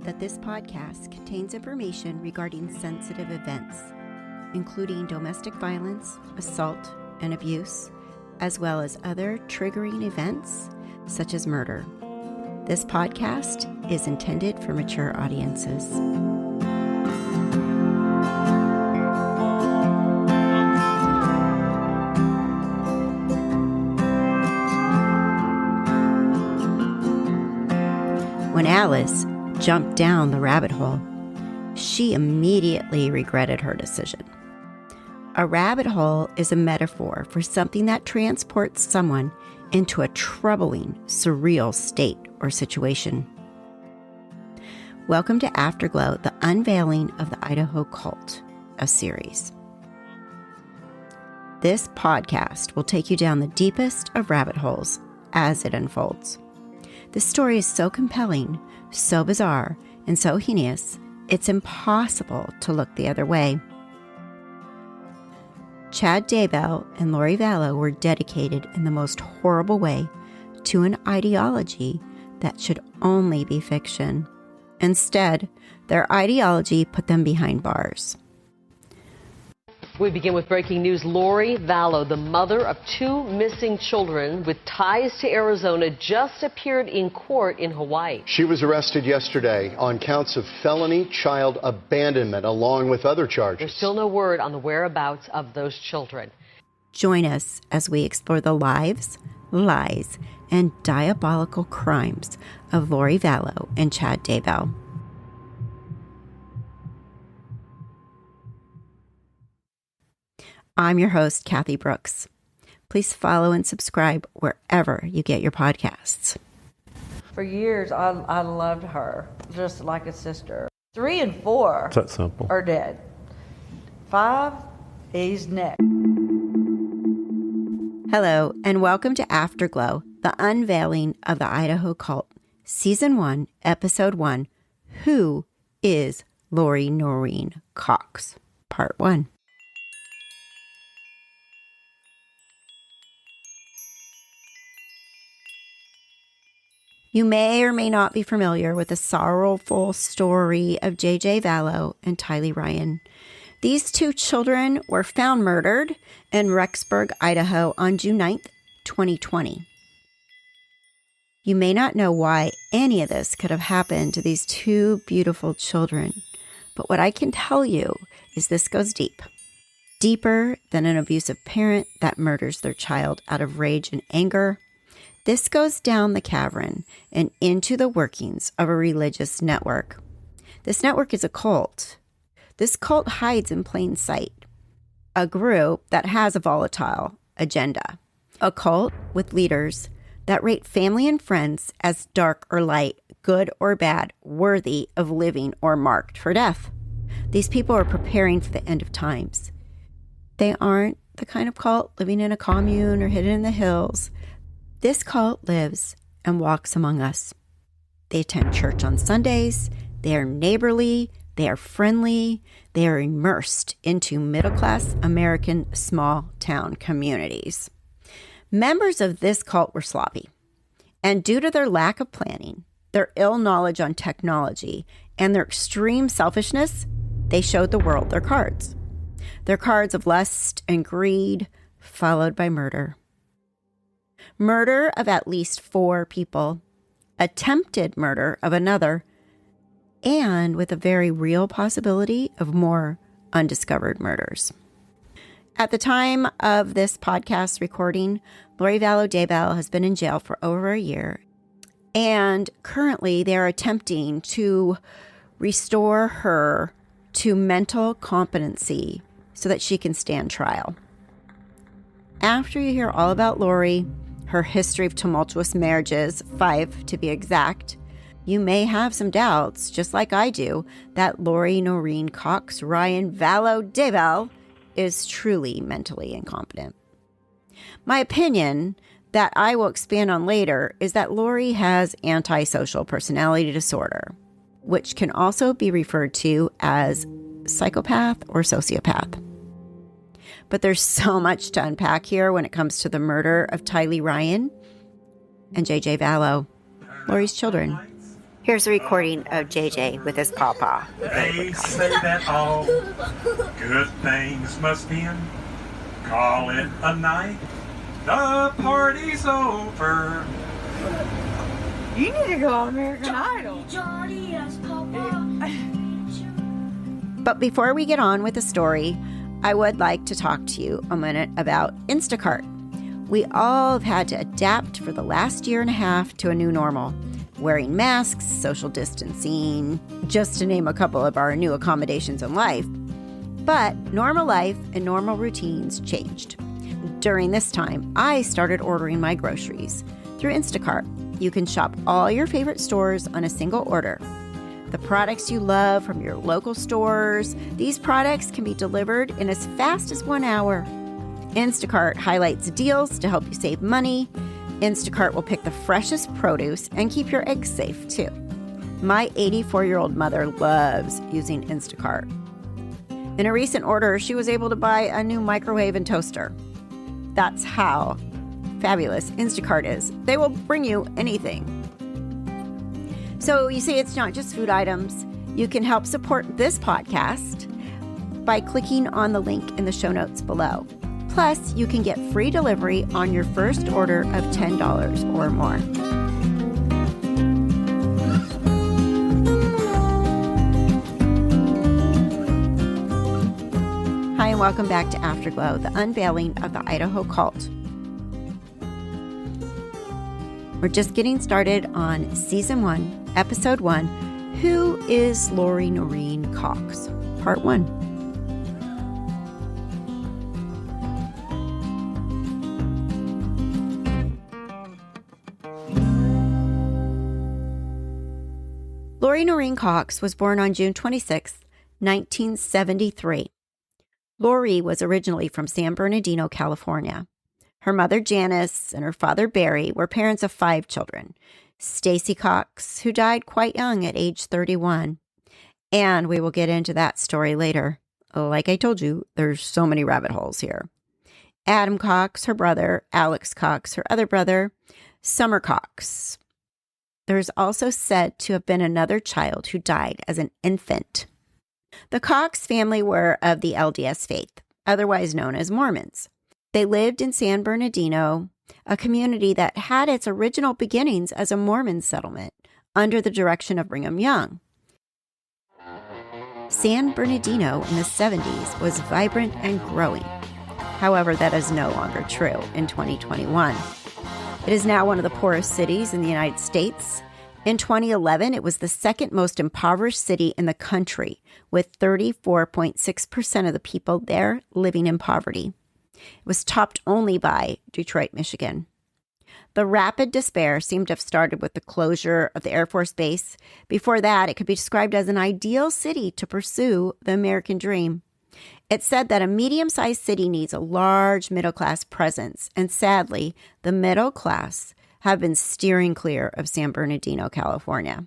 that this podcast contains information regarding sensitive events, including domestic violence, assault, and abuse, as well as other triggering events such as murder. This podcast is intended for mature audiences. When Alice jumped down the rabbit hole, she immediately regretted her decision. A rabbit hole is a metaphor for something that transports someone into a troubling, surreal state or situation. Welcome to Afterglow, the Unveiling of the Idaho Cult, a series. This podcast will take you down the deepest of rabbit holes as it unfolds. This story is so compelling, so bizarre, and so heinous, it's impossible to look the other way. Chad Daybell and Lori Vallow were dedicated in the most horrible way to an ideology that should only be fiction. Instead, their ideology put them behind bars. We begin with breaking news. Lori Vallow, the mother of two missing children with ties to Arizona, just appeared in court in Hawaii. She was arrested yesterday on counts of felony child abandonment, along with other charges. There's still no word on the whereabouts of those children. Join us as we explore the lives, lies, and diabolical crimes of Lori Vallow and Chad Daybell. I'm your host, Kathy Brooks. Please follow and subscribe wherever you get your podcasts. For years, I loved her, just like a sister. 3 and 4 It's that simple. are dead. 5, he's next. Hello, and welcome to Afterglow, the Unveiling of the Idaho Cult, Season 1, Episode 1, Who is Lori Cox? Part 1. You may or may not be familiar with the sorrowful story of J.J. Vallow and Tylee Ryan. These two children were found murdered in Rexburg, Idaho on June 9th, 2020. You may not know why any of this could have happened to these two beautiful children, but what I can tell you is this goes deep. Deeper than an abusive parent that murders their child out of rage and anger. This goes down the cavern and into the workings of a religious network. This network is a cult. This cult hides in plain sight. A group that has a volatile agenda. A cult with leaders that rate family and friends as dark or light, good or bad, worthy of living or marked for death. These people are preparing for the end of times. They aren't the kind of cult living in a commune or hidden in the hills. This cult lives and walks among us. They attend church on Sundays. They are neighborly. They are friendly. They are immersed into middle-class American small-town communities. Members of this cult were sloppy. And due to their lack of planning, their ill knowledge on technology, and their extreme selfishness, they showed the world their cards. Their cards of lust and greed, followed by murder. Murder of at least 4 people, attempted murder of another, and with a very real possibility of more undiscovered murders. At the time of this podcast recording, Lori Vallow Daybell has been in jail for over a year, and currently they are attempting to restore her to mental competency so that she can stand trial. After you hear all about Lori, her history of tumultuous marriages, 5 to be exact, you may have some doubts, just like I do, that Lori Cox Ryan Vallow Daybell is truly mentally incompetent. My opinion, that I will expand on later, is that Lori has antisocial personality disorder, which can also be referred to as psychopath or sociopath. But there's so much to unpack here when it comes to the murder of Tylee Ryan and J.J. Vallow, Lori's children. Here's a recording of JJ with his pawpaw. They say that all good things must end. Call it a night. The party's over. You need to go on American Idol. But before we get on with the story, I would like to talk to you a minute about Instacart. We all have had to adapt for the last year and a half to a new normal. Wearing masks, social distancing, just to name a couple of our new accommodations in life. But normal life and normal routines changed. During this time, I started ordering my groceries through Instacart. You can shop all your favorite stores on a single order. The products you love from your local stores, these products can be delivered in as fast as 1 hour. Instacart highlights deals to help you save money. Instacart will pick the freshest produce and keep your eggs safe, too. My 84-year-old mother loves using Instacart. In a recent order, she was able to buy a new microwave and toaster. That's how fabulous Instacart is. They will bring you anything. So you see, it's not just food items. You can help support this podcast by clicking on the link in the show notes below. Plus, you can get free delivery on your first order of $10 or more. Hi, and welcome back to Afterglow, the unveiling of the Idaho cult. We're just getting started on Season 1, Episode 1, Who is Lori Cox? Part 1. Lori Cox was born on June 26, 1973. Lori was originally from San Bernardino, California. Her mother, Janice, and her father, Barry, were parents of 5 children. Stacy Cox, who died quite young at age 31. And we will get into that story later. Like I told you, there's so many rabbit holes here. Adam Cox, her brother, Alex Cox, her other brother, Summer Cox. There's also said to have been another child who died as an infant. The Cox family were of the LDS faith, otherwise known as Mormons. They lived in San Bernardino, a community that had its original beginnings as a Mormon settlement under the direction of Brigham Young. San Bernardino in the 70s was vibrant and growing. However, that is no longer true in 2021. It is now one of the poorest cities in the United States. In 2011, it was the second most impoverished city in the country, with 34.6% of the people there living in poverty. It was topped only by Detroit, Michigan. The rapid despair seemed to have started with the closure of the Air Force Base. Before that, it could be described as an ideal city to pursue the American dream. It said that a medium-sized city needs a large middle-class presence, and sadly, the middle class have been steering clear of San Bernardino, California.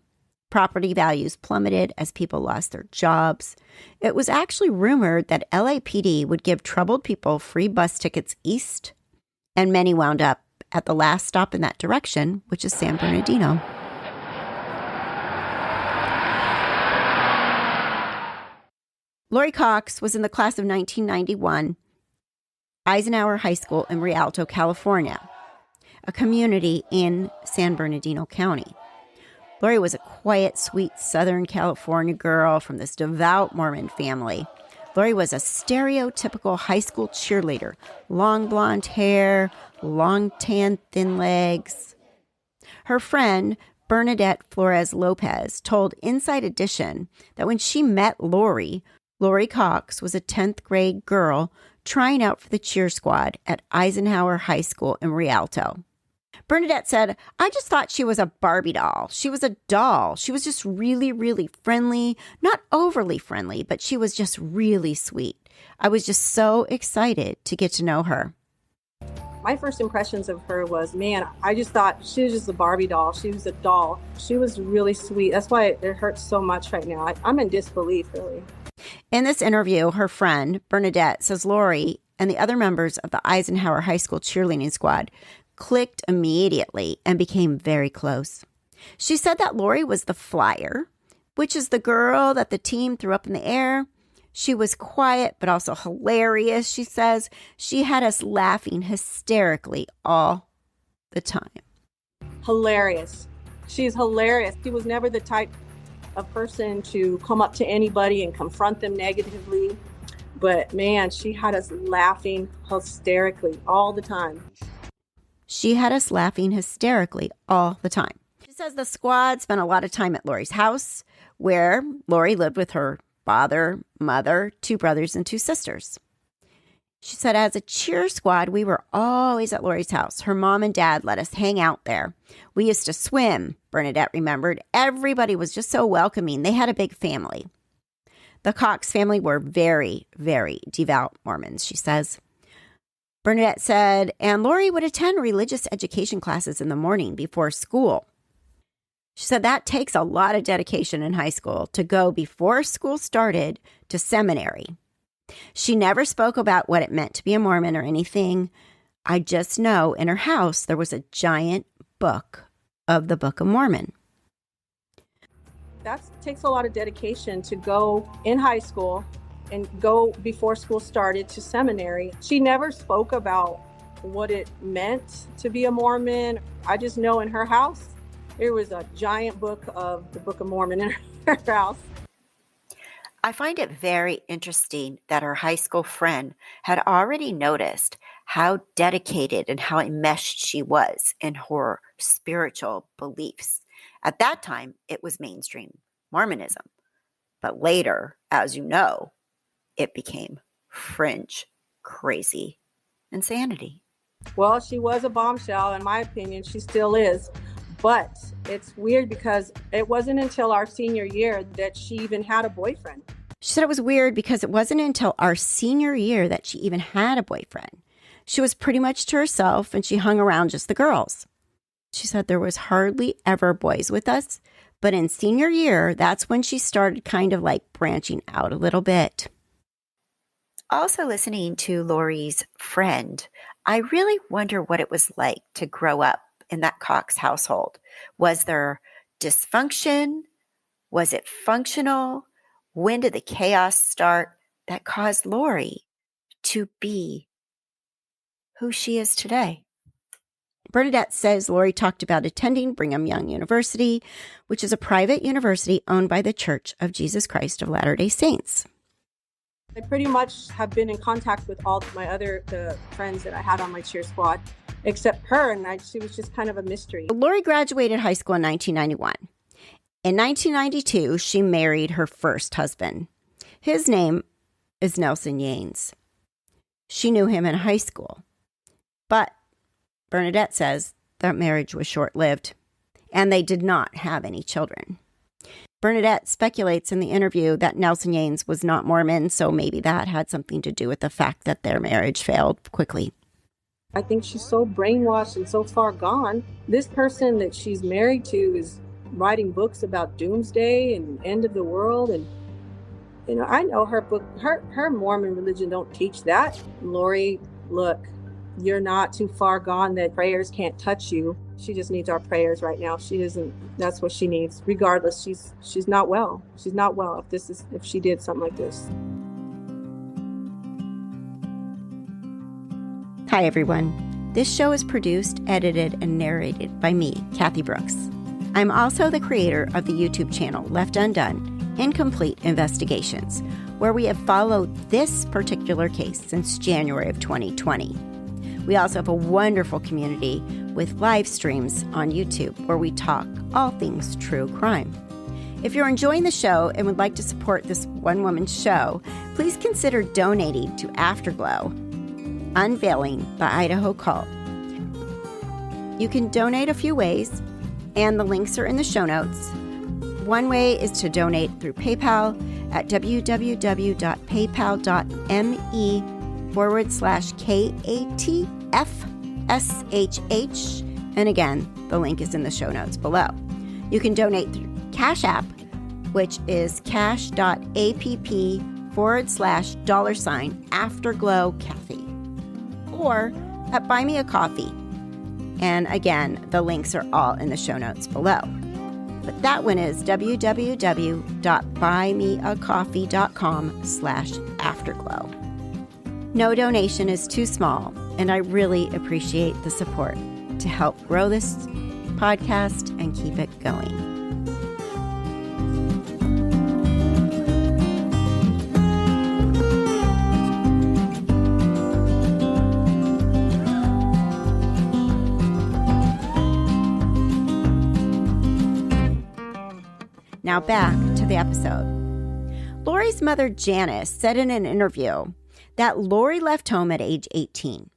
Property values plummeted as people lost their jobs. It was actually rumored that LAPD would give troubled people free bus tickets east, and many wound up at the last stop in that direction, which is San Bernardino. Lori Cox was in the class of 1991, Eisenhower High School in Rialto, California, a community in San Bernardino County. Lori was a quiet, sweet Southern California girl from this devout Mormon family. Lori was a stereotypical high school cheerleader, long blonde hair, long tan, thin legs. Her friend, Bernadette Flores Lopez, told Inside Edition that when she met Lori Cox was a 10th grade girl trying out for the cheer squad at Eisenhower High School in Rialto. Bernadette said, "I just thought she was a Barbie doll. She was a doll. She was just really, really friendly. Not overly friendly, but she was just really sweet. I was just so excited to get to know her." My first impressions of her was, man, I just thought she was just a Barbie doll. She was a doll. She was really sweet. That's why it hurts so much right now. I'm in disbelief, really. In this interview, her friend, Bernadette, says Lori and the other members of the Eisenhower High School cheerleading squad clicked immediately and became very close. She said that Lori was the flyer, which is the girl that the team threw up in the air. She was quiet, but also hilarious, she says. She had us laughing hysterically all the time. Hilarious. She's hilarious. She was never the type of person to come up to anybody and confront them negatively. But man, she had us laughing hysterically all the time. She had us laughing hysterically all the time. She says the squad spent a lot of time at Lori's house, where Lori lived with her father, mother, 2 brothers, and 2 sisters. She said, as a cheer squad, we were always at Lori's house. Her mom and dad let us hang out there. We used to swim, Bernadette remembered. Everybody was just so welcoming. They had a big family. The Cox family were very, very devout Mormons, she says. Bernadette said, and Lori would attend religious education classes in the morning before school. She said that takes a lot of dedication in high school to go before school started to seminary. She never spoke about what it meant to be a Mormon or anything. I just know in her house there was a giant book of the Book of Mormon. That takes a lot of dedication to go in high school and go before school started to seminary. She never spoke about what it meant to be a Mormon. I just know in her house, there was a giant book of the Book of Mormon in her house. I find it very interesting that her high school friend had already noticed how dedicated and how enmeshed she was in her spiritual beliefs. At that time, it was mainstream Mormonism. But later, as you know, it became fringe, crazy insanity. Well, she was a bombshell, in my opinion. She still is. But it's weird because it wasn't until our senior year that she even had a boyfriend. She said it was weird because it wasn't until our senior year that she even had a boyfriend. She was pretty much to herself and she hung around just the girls. She said there was hardly ever boys with us, but in senior year, that's when she started kind of like branching out a little bit. Also listening to Lori's friend, I really wonder what it was like to grow up in that Cox household. Was there dysfunction? Was it functional? When did the chaos start that caused Lori to be who she is today? Bernadette says Lori talked about attending Brigham Young University, which is a private university owned by the Church of Jesus Christ of Latter-day Saints. I pretty much have been in contact with all my other friends that I had on my cheer squad, except her, and she was just kind of a mystery. Lori graduated high school in 1991. In 1992, she married her first husband. His name is Nelson Yanes. She knew him in high school. But Bernadette says that marriage was short-lived, and they did not have any children. Bernadette speculates in the interview that Nelson Yanes was not Mormon, so maybe that had something to do with the fact that their marriage failed quickly. I think she's so brainwashed and so far gone. This person that she's married to is writing books about doomsday and end of the world. And, you know, I know her book, her Mormon religion don't teach that. Lori, look, you're not too far gone that prayers can't touch you. She just needs our prayers right now. She doesn't, that's what she needs. Regardless, she's not well. She's not well if she did something like this. Hi, everyone. This show is produced, edited, and narrated by me, Kathy Brooks. I'm also the creator of the YouTube channel Left Undone, Incomplete Investigations, where we have followed this particular case since January of 2020. We also have a wonderful community with live streams on YouTube where we talk all things true crime. If you're enjoying the show and would like to support this one-woman show, please consider donating to Afterglow, Unveiling the Idaho Cult. You can donate a few ways, and the links are in the show notes. One way is to donate through PayPal at www.paypal.me/KATFSHH. And again, the link is in the show notes below. You can donate through Cash App, which is cash.app/$Afterglow Kathy, or at Buy Me a Coffee. And again, the links are all in the show notes below. but that one is www.buymeacoffee.com/afterglow. No donation is too small, and I really appreciate the support to help grow this podcast and keep it going. Now back to the episode. Lori's mother, Janice, said in an interview that Lori left home at age 18.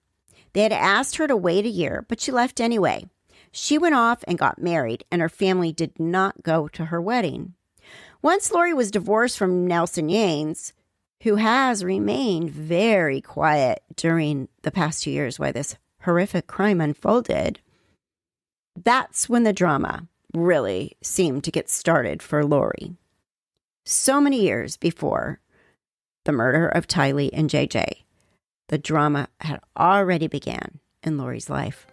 They had asked her to wait a year, but she left anyway. She went off and got married, and her family did not go to her wedding. Once Lori was divorced from Nelson Yanes, who has remained very quiet during the past 2 years while this horrific crime unfolded, that's when the drama really seemed to get started for Lori. So many years before the murder of Tylee and JJ, the drama had already began in Lori's life.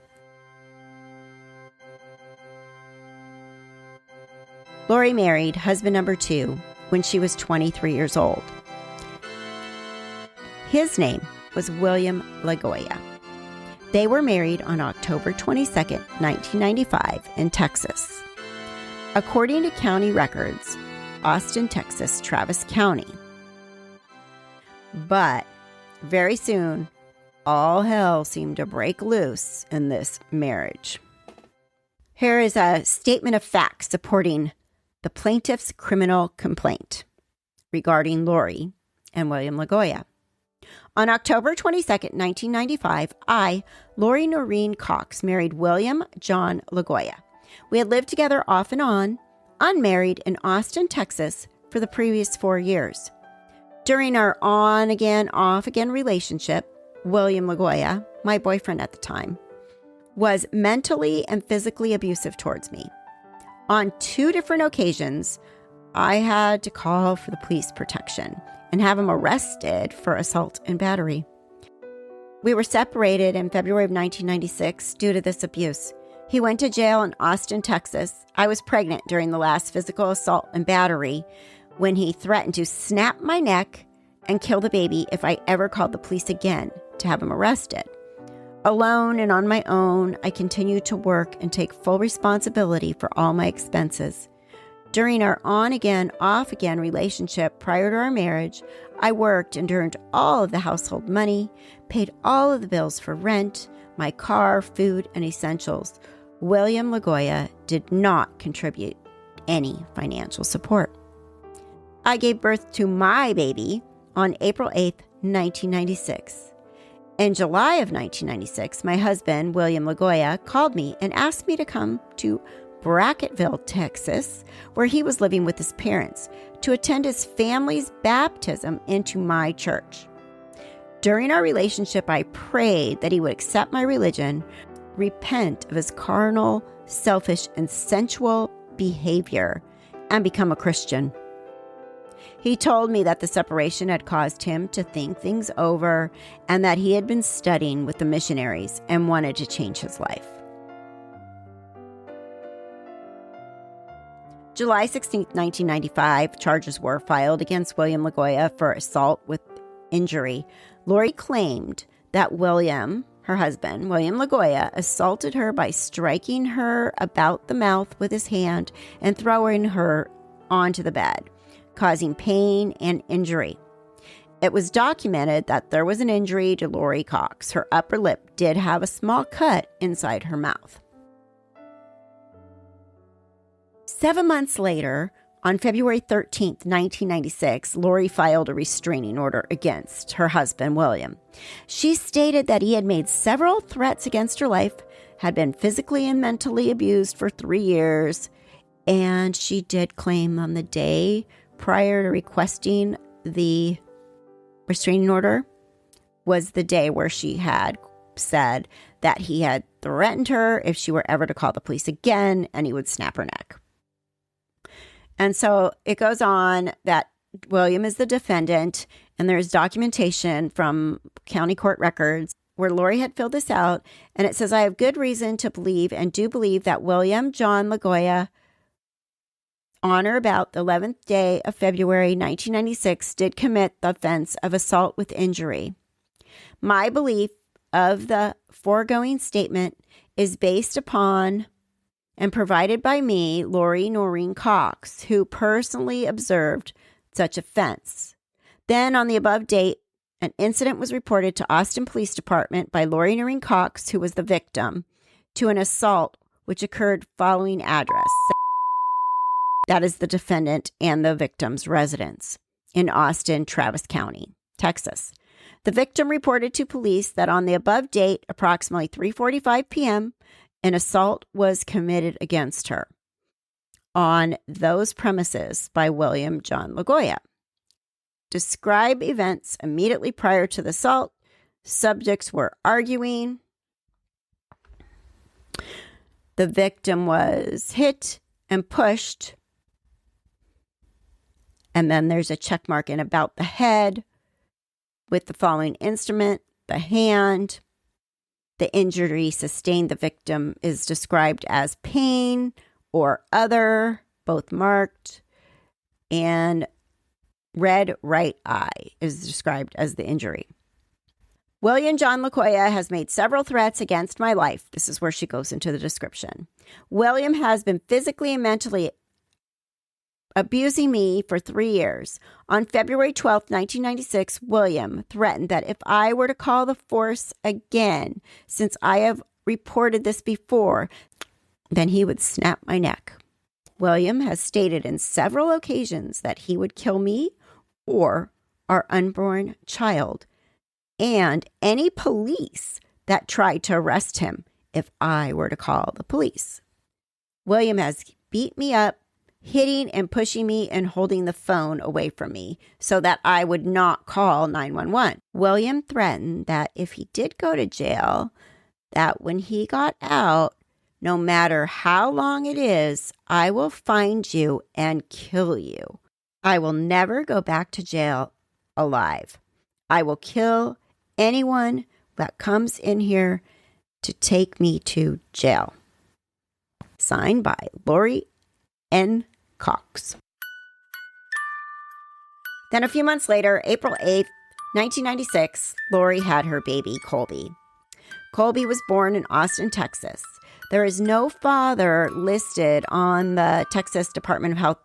Lori married husband number 2 when she was 23 years old. His name was William LaGoya. They were married on October 22nd, 1995 in Texas. According to county records, Austin, Texas, Travis County. But very soon, all hell seemed to break loose in this marriage. Here is a statement of facts supporting the plaintiff's criminal complaint regarding Lori and William LaGoya. On October 22nd, 1995, I, Lori Noreen Cox, married William John LaGoya. We had lived together off and on, unmarried in Austin, Texas, for the previous 4 years. During our on-again, off-again relationship, William LaGoya, my boyfriend at the time, was mentally and physically abusive towards me. On 2 different occasions, I had to call for the police protection and have him arrested for assault and battery. We were separated in February of 1996 due to this abuse. He went to jail in Austin, Texas. I was pregnant during the last physical assault and battery when he threatened to snap my neck and kill the baby if I ever called the police again to have him arrested. Alone and on my own, I continued to work and take full responsibility for all my expenses. During our on-again, off-again relationship prior to our marriage, I worked and earned all of the household money, paid all of the bills for rent, my car, food, and essentials. William LaGoya did not contribute any financial support. I gave birth to my baby on April 8th, 1996. In July of 1996, my husband, William LaGoya, called me and asked me to come to Brackettville, Texas, where he was living with his parents, to attend his family's baptism into my church. During our relationship, I prayed that he would accept my religion, repent of his carnal, selfish, and sensual behavior, and become a Christian. He told me that the separation had caused him to think things over and that he had been studying with the missionaries and wanted to change his life. July 16, 1995, charges were filed against William LaGoya for assault with injury. Lori claimed that William, her husband, William LaGoya, assaulted her by striking her about the mouth with his hand and throwing her onto the bed, causing pain and injury. It was documented that there was an injury to Lori Cox. Her upper lip did have a small cut inside her mouth. 7 months later, on February 13th, 1996, Lori filed a restraining order against her husband, William. She stated that he had made several threats against her life, had been physically and mentally abused for 3 years, and she did claim on the day prior to requesting the restraining order was the day where she had said that he had threatened her if she were ever to call the police again and he would snap her neck. And so it goes on that William is the defendant, and there's documentation from county court records where Lori had filled this out, and it says, I have good reason to believe and do believe that William John LaGoya on or about the 11th day of February 1996, did commit the offense of assault with injury. My belief of the foregoing statement is based upon and provided by me, Lori Noreen Cox, who personally observed such offense. Then on the above date, an incident was reported to Austin Police Department by Lori Noreen Cox, who was the victim, to an assault which occurred following address. That is the defendant and the victim's residence in Austin, Travis County, Texas. The victim reported to police that on the above date, approximately 3:45 p.m., an assault was committed against her on those premises by William John LaGoya. Describe events immediately prior to the assault. Subjects were arguing. The victim was hit and pushed. And then there's a check mark in about the head with the following instrument, the hand. The injury sustained the victim is described as pain or other, both marked, and red right eye is described as the injury. William John LaGoya has made several threats against my life. This is where she goes into the description. William has been physically and mentally abusing me for 3 years. On February 12th, 1996, William threatened that if I were to call the force again, since I have reported this before, then he would snap my neck. William has stated in several occasions that he would kill me or our unborn child and any police that tried to arrest him if I were to call the police. William has beat me up, hitting and pushing me and holding the phone away from me so that I would not call 911. William threatened that if he did go to jail, that when he got out, no matter how long it is, I will find you and kill you. I will never go back to jail alive. I will kill anyone that comes in here to take me to jail. Signed by Lori N. Cox. Then a few months later, April 8th, 1996, Lori had her baby, Colby. Colby was born in Austin, Texas. There is no father listed on the Texas Department of Health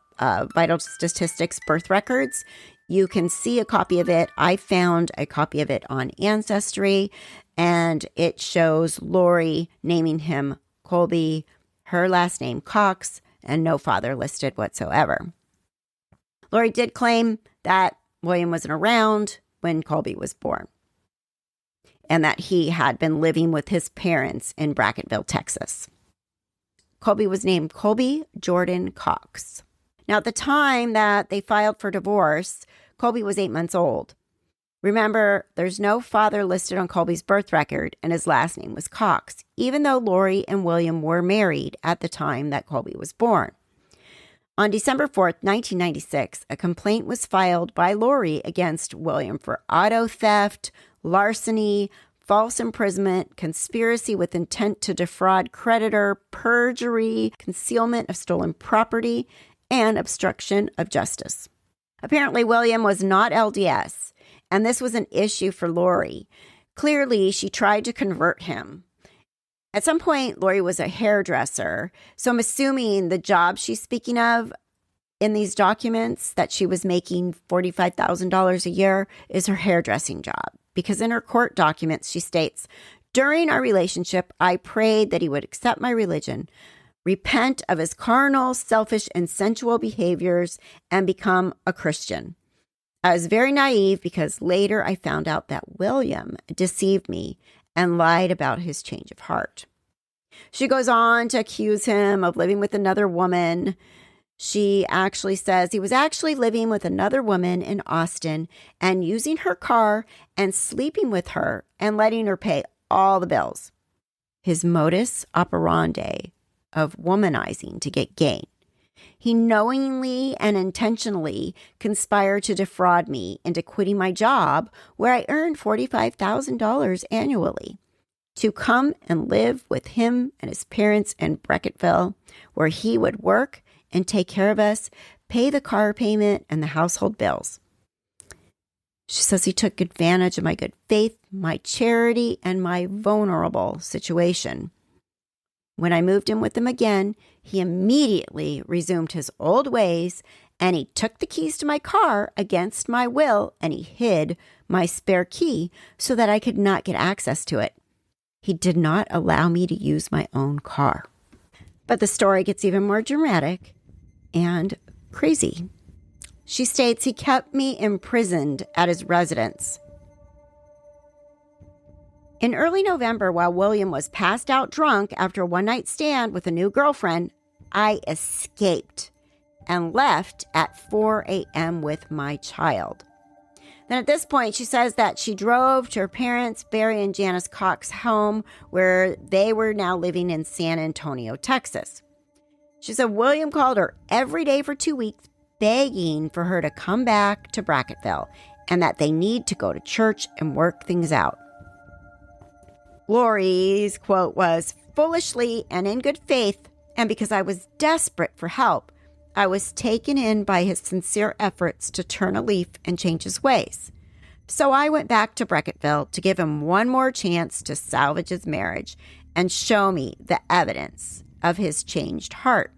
Vital Statistics birth records. You can see a copy of it. I found a copy of it on Ancestry, and it shows Lori naming him Colby, her last name Cox, and no father listed whatsoever. Lori did claim that William wasn't around when Colby was born and that he had been living with his parents in Brackettville, Texas. Colby was named Colby Jordan Cox. Now, at the time that they filed for divorce, Colby was 8 months old. Remember, there's no father listed on Colby's birth record, and his last name was Cox, even though Lori and William were married at the time that Colby was born. On December 4th, 1996, a complaint was filed by Lori against William for auto theft, larceny, false imprisonment, conspiracy with intent to defraud creditor, perjury, concealment of stolen property, and obstruction of justice. Apparently, William was not LDS, and this was an issue for Lori. Clearly, she tried to convert him. At some point, Lori was a hairdresser, so I'm assuming the job she's speaking of in these documents that she was making $45,000 a year is her hairdressing job. Because in her court documents, she states, "During our relationship, I prayed that he would accept my religion, repent of his carnal, selfish, and sensual behaviors, and become a Christian. I was very naive because later I found out that William deceived me and lied about his change of heart." She goes on to accuse him of living with another woman. She actually says he was actually living with another woman in Austin and using her car and sleeping with her and letting her pay all the bills. His modus operandi of womanizing to get gain. He knowingly and intentionally conspired to defraud me into quitting my job where I earned $45,000 annually to come and live with him and his parents in Brackettville, where he would work and take care of us, pay the car payment and the household bills. She says he took advantage of my good faith, my charity, and my vulnerable situation. When I moved in with him again, he immediately resumed his old ways, and he took the keys to my car against my will, and he hid my spare key so that I could not get access to it. He did not allow me to use my own car. But the story gets even more dramatic and crazy. She states he kept me imprisoned at his residence. In early November, while William was passed out drunk after a one-night stand with a new girlfriend, I escaped and left at 4 a.m. with my child. Then at this point, she says that she drove to her parents, Barry and Janice Cox, home where they were now living in San Antonio, Texas. She said William called her every day for 2 weeks, begging for her to come back to Brackettville and that they need to go to church and work things out. Lori's quote was, "Foolishly and in good faith, and because I was desperate for help, I was taken in by his sincere efforts to turn a leaf and change his ways. So I went back to Brackettville to give him one more chance to salvage his marriage and show me the evidence of his changed heart."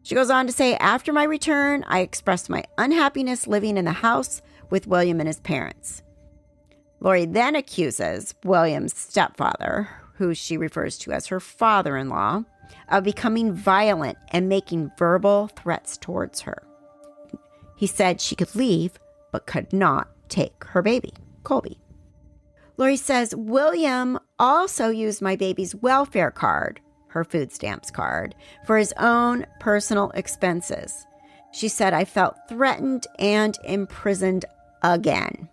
She goes on to say, after my return, I expressed my unhappiness living in the house with William and his parents. Lori then accuses William's stepfather, who she refers to as her father-in-law, of becoming violent and making verbal threats towards her. He said she could leave, but could not take her baby, Colby. Lori says William also used my baby's welfare card, her food stamps card, for his own personal expenses. She said, I felt threatened and imprisoned again.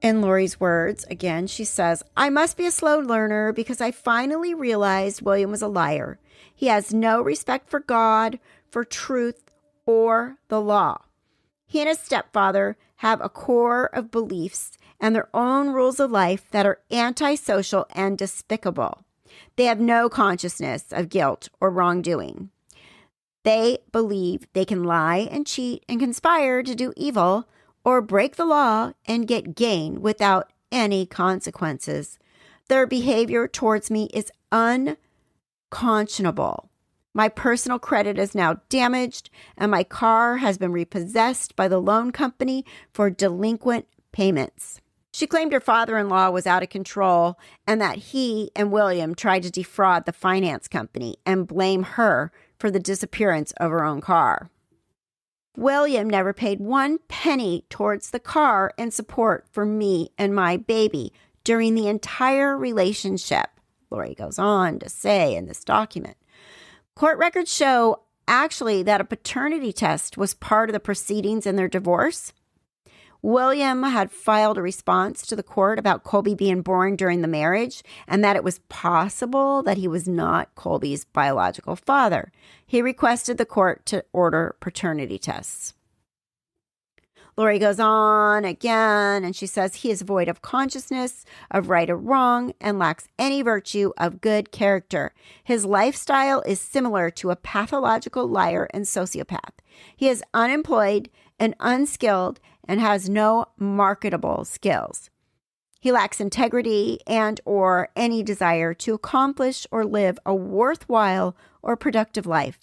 In Lori's words, again, she says, I must be a slow learner because I finally realized William was a liar. He has no respect for God, for truth, or the law. He and his stepfather have a core of beliefs and their own rules of life that are antisocial and despicable. They have no consciousness of guilt or wrongdoing. They believe they can lie and cheat and conspire to do evil or break the law and get gain without any consequences. Their behavior towards me is unconscionable. My personal credit is now damaged, and my car has been repossessed by the loan company for delinquent payments. She claimed her father-in-law was out of control and that he and William tried to defraud the finance company and blame her for the disappearance of her own car. William never paid 1 penny towards the car in support for me and my baby during the entire relationship, Lori goes on to say in this document. Court records show actually that a paternity test was part of the proceedings in their divorce. William had filed a response to the court about Colby being born during the marriage and that it was possible that he was not Colby's biological father. He requested the court to order paternity tests. Lori goes on again and she says he is void of consciousness of right or wrong and lacks any virtue of good character. His lifestyle is similar to a pathological liar and sociopath. He is unemployed and unskilled and has no marketable skills. He lacks integrity and or any desire to accomplish or live a worthwhile or productive life.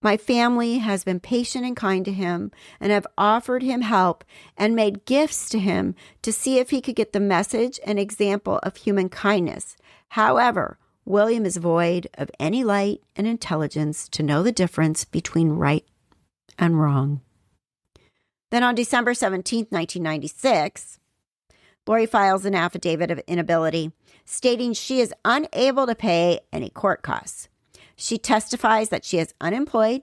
My family has been patient and kind to him and have offered him help and made gifts to him to see if he could get the message and example of human kindness. However, William is void of any light and intelligence to know the difference between right and wrong. Then on December 17, 1996, Lori files an affidavit of inability, stating she is unable to pay any court costs. She testifies that she is unemployed,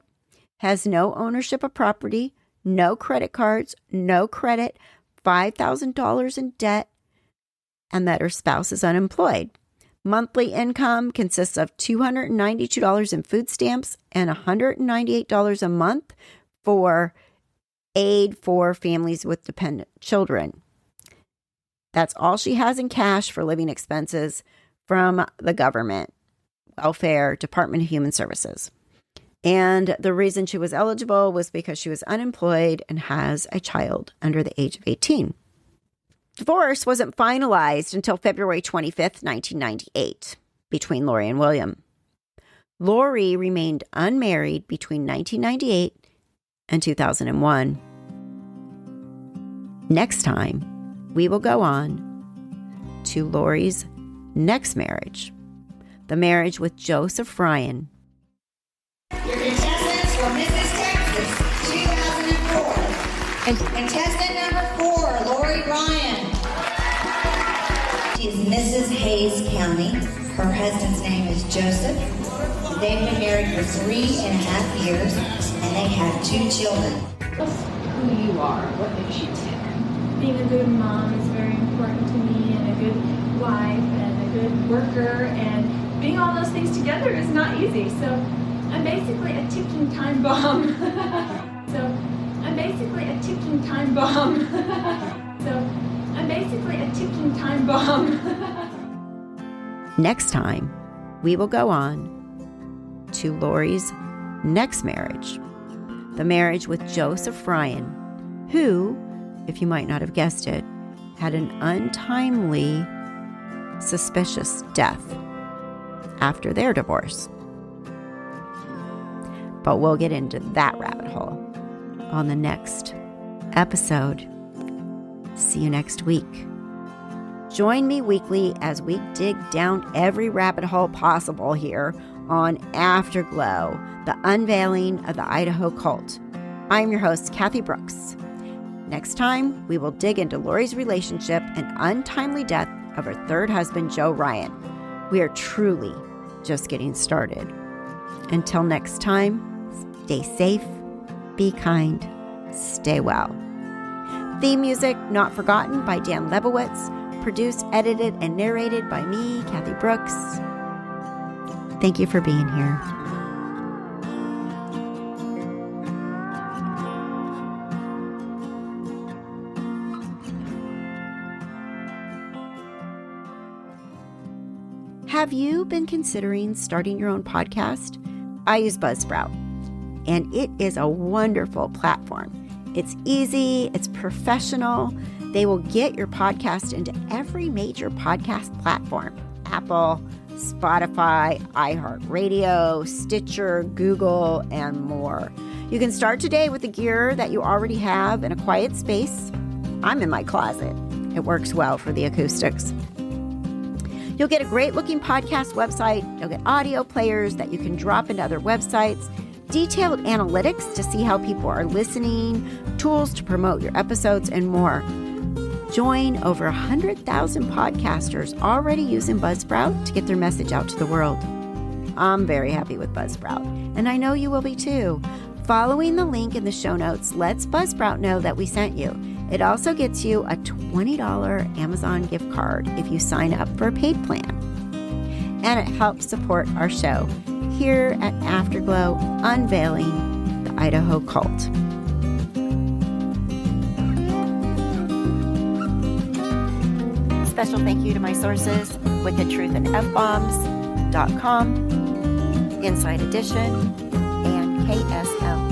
has no ownership of property, no credit cards, no credit, $5,000 in debt, and that her spouse is unemployed. Monthly income consists of $292 in food stamps and $198 a month for aid for families with dependent children. That's all she has in cash for living expenses from the government, welfare, Department of Human Services. And the reason she was eligible was because she was unemployed and has a child under the age of 18. Divorce wasn't finalized until February 25th, 1998, between Lori and William. Lori remained unmarried between 1998 and 2001. Next time, we will go on to Lori's next marriage, the marriage with Joseph Ryan. Your contestants from Mrs. Texas, 2004. Contestant number 4, Lori Ryan. She is Mrs. Hayes County. Her husband's name is Joseph. They've been married for 3.5 years, and they have 2 children. Who you are, what makes you tick? Being a good mom is very important to me, and a good wife, and a good worker, and being all those things together is not easy. So I'm basically a ticking time bomb. Next time, we will go on to Lori's next marriage, the marriage with Joseph Ryan, who, if you might not have guessed it, had an untimely, suspicious death after their divorce. But we'll get into that rabbit hole on the next episode. See you next week. Join me weekly as we dig down every rabbit hole possible here on Afterglow, the unveiling of the Idaho cult. I'm your host, Kathy Brooks. Next time, we will dig into Lori's relationship and untimely death of her third husband, Joe Ryan. We are truly just getting started. Until next time, stay safe, be kind, stay well. Theme music, Not Forgotten by Dan Lebowitz, produced, edited, and narrated by me, Kathy Brooks. Thank you for being here. Have you been considering starting your own podcast? I use Buzzsprout, and it is a wonderful platform. It's easy, it's professional. They will get your podcast into every major podcast platform: Apple, Spotify, iHeartRadio, Stitcher, Google, and more. You can start today with the gear that you already have in a quiet space. I'm in my closet. It works well for the acoustics. You'll get a great-looking podcast website. You'll get audio players that you can drop into other websites, detailed analytics to see how people are listening, tools to promote your episodes, and more. Join over 100,000 podcasters already using Buzzsprout to get their message out to the world. I'm very happy with Buzzsprout, and I know you will be too. Following the link in the show notes lets Buzzsprout know that we sent you. It also gets you a $20 Amazon gift card if you sign up for a paid plan. And it helps support our show here at Afterglow, Unveiling the Idaho Cult. Special thank you to my sources, wickedtruthandfbombs.com, Inside Edition, and KSL.